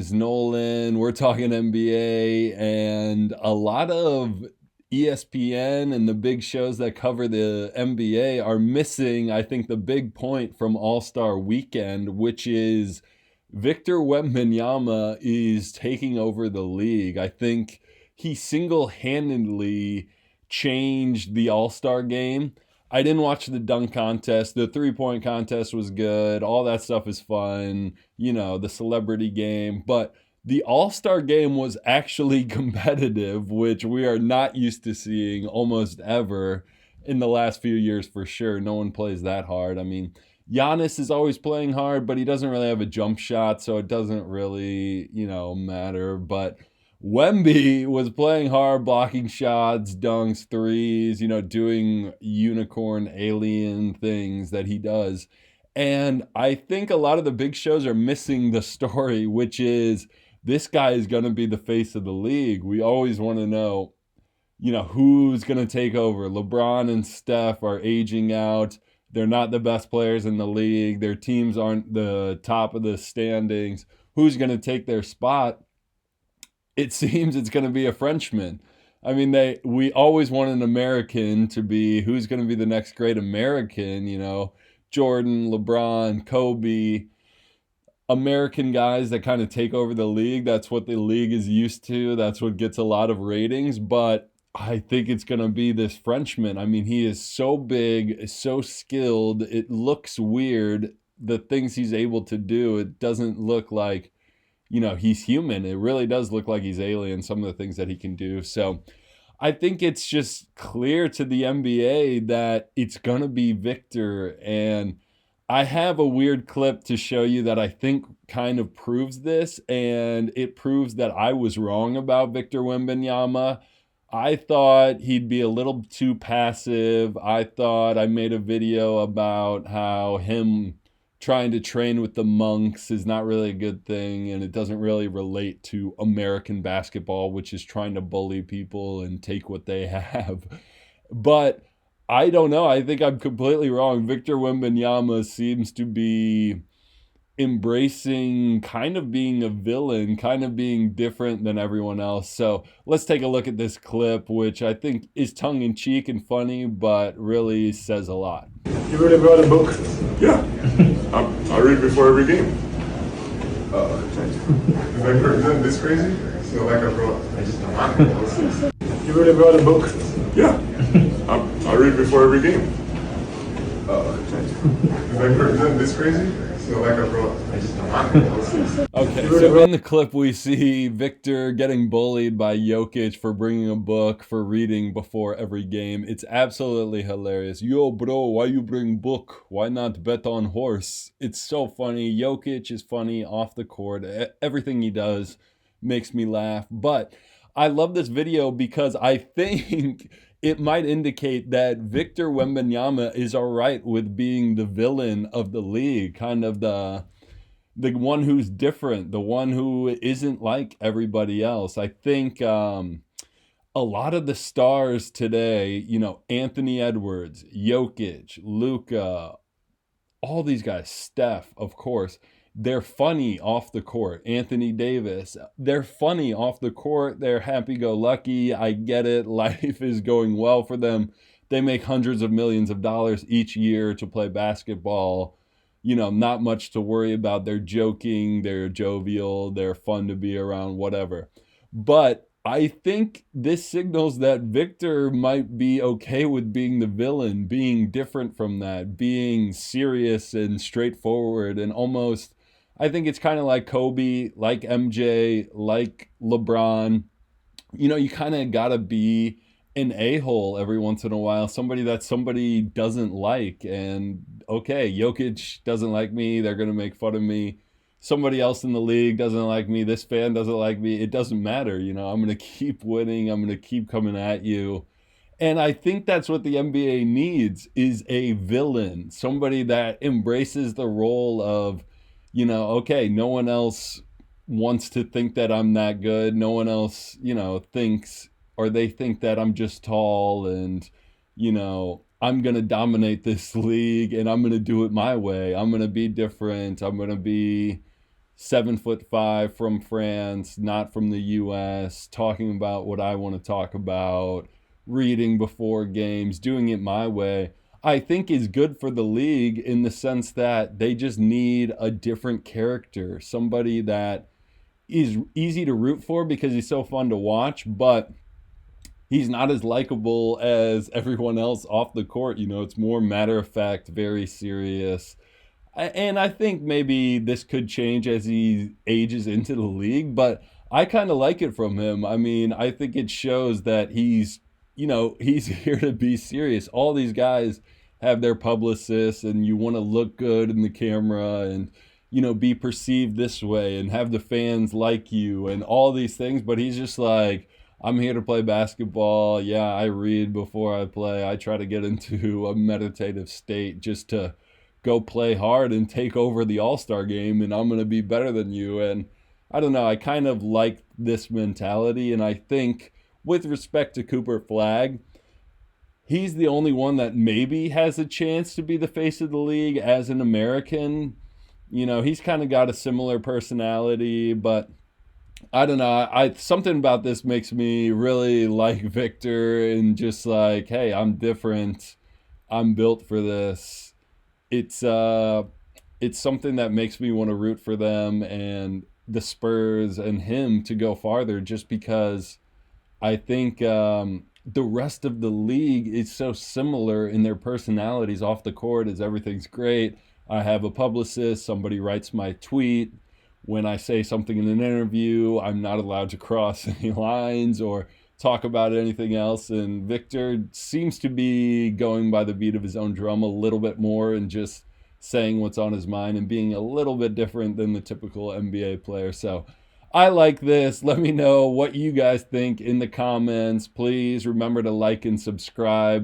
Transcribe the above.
Travis Nolan, we're talking NBA, and a lot of ESPN and the big shows that cover the NBA are missing, I think, the big point from All-Star Weekend, which is Victor Wembanyama is taking over the league. I think he single-handedly changed the All-Star game. I didn't watch the dunk contest. The three-point contest was good. All that stuff is fun. The celebrity game. But the All-Star game was actually competitive, which we are not used to seeing almost ever in the last few years for sure. No one plays that hard. I mean, Giannis is always playing hard, but he doesn't really have a jump shot, so it doesn't really, matter. But Wemby was playing hard, blocking shots, dunks, threes, doing unicorn alien things that he does. And I think a lot of the big shows are missing the story, which is this guy is going to be the face of the league. We always want to know, who's going to take over. LeBron and Steph are aging out. They're not the best players in the league. Their teams aren't the top of the standings. Who's going to take their spot? It seems it's going to be a Frenchman. I mean, we always want an American to be who's going to be the next great American, Jordan, LeBron, Kobe, American guys that kind of take over the league. That's what the league is used to. That's what gets a lot of ratings. But I think it's going to be this Frenchman. I mean, he is so big, so skilled. It looks weird. The things he's able to do, it doesn't look like, he's human. It really does look like he's alien, some of the things that he can do. So I think it's just clear to the NBA that it's going to be Victor. And I have a weird clip to show you that I think kind of proves this. And it proves that I was wrong about Victor Wembanyama. I thought he'd be a little too passive. I thought I made a video about how him trying to train with the monks is not really a good thing, and it doesn't really relate to American basketball, which is trying to bully people and take what they have. But I don't know. I think I'm completely wrong. Victor Wembanyama seems to be embracing kind of being a villain, kind of being different than everyone else. So let's take a look at this clip, which I think is tongue-in-cheek and funny, but really says a lot. You really brought a book? Yeah. I read before every game. Is that this crazy? It's not like I brought. I just don't want it. You really brought a book? Yeah. I read before every game. Is that this crazy? It's not like I brought. I just don't want it. Okay, so in the clip we see Victor getting bullied by Jokić for bringing a book, for reading before every game. It's absolutely hilarious. Yo, bro, why you bring book? Why not bet on horse? It's so funny. Jokić is funny off the court. Everything he does makes me laugh. But I love this video because I think it might indicate that Victor Wembanyama is all right with being the villain of the league, kind of the one who's different, the one who isn't like everybody else. I think a lot of the stars today, Anthony Edwards, Jokić, Luka, all these guys, Steph, of course, they're funny off the court. Anthony Davis, they're funny off the court. They're happy-go-lucky. I get it. Life is going well for them. They make hundreds of millions of dollars each year to play basketball. Not much to worry about. They're joking. They're jovial. They're fun to be around, whatever. But I think this signals that Victor might be okay with being the villain, being different from that, being serious and straightforward and almost, I think it's kind of like Kobe, like MJ, like LeBron. You kind of got to be an a-hole every once in a while, somebody that somebody doesn't like. And okay, Jokić doesn't like me. They're going to make fun of me. Somebody else in the league doesn't like me. This fan doesn't like me. It doesn't matter. I'm going to keep winning. I'm going to keep coming at you. And I think that's what the NBA needs, is a villain, somebody that embraces the role of, okay, no one else wants to think that I'm that good. No one else, thinks, or they think that I'm just tall and, I'm going to dominate this league and I'm going to do it my way. I'm going to be different. I'm going to be, 7'5" from France, not from the US, talking about what I want to talk about, reading before games, doing it my way, I think is good for the league in the sense that they just need a different character, somebody that is easy to root for because he's so fun to watch, but he's not as likable as everyone else off the court. It's more matter of fact, very serious. And I think maybe this could change as he ages into the league, but I kind of like it from him. I mean, I think it shows that he's here to be serious. All these guys have their publicists, and you want to look good in the camera and, be perceived this way and have the fans like you and all these things. But he's just like, I'm here to play basketball. Yeah, I read before I play. I try to get into a meditative state just to go play hard and take over the All-Star game, and I'm going to be better than you. And I don't know, I kind of like this mentality, and I think with respect to Cooper Flagg, he's the only one that maybe has a chance to be the face of the league as an American. He's kind of got a similar personality, but I don't know. Something about this makes me really like Victor and just like, hey, I'm different. I'm built for this. It's something that makes me want to root for them and the Spurs and him to go farther, just because I think the rest of the league is so similar in their personalities. Off the court is everything's great. I have a publicist. Somebody writes my tweet. When I say something in an interview, I'm not allowed to cross any lines or talk about anything else. And Victor seems to be going by the beat of his own drum a little bit more and just saying what's on his mind and being a little bit different than the typical NBA player. So I like this. Let me know what you guys think in the comments. Please remember to like and subscribe.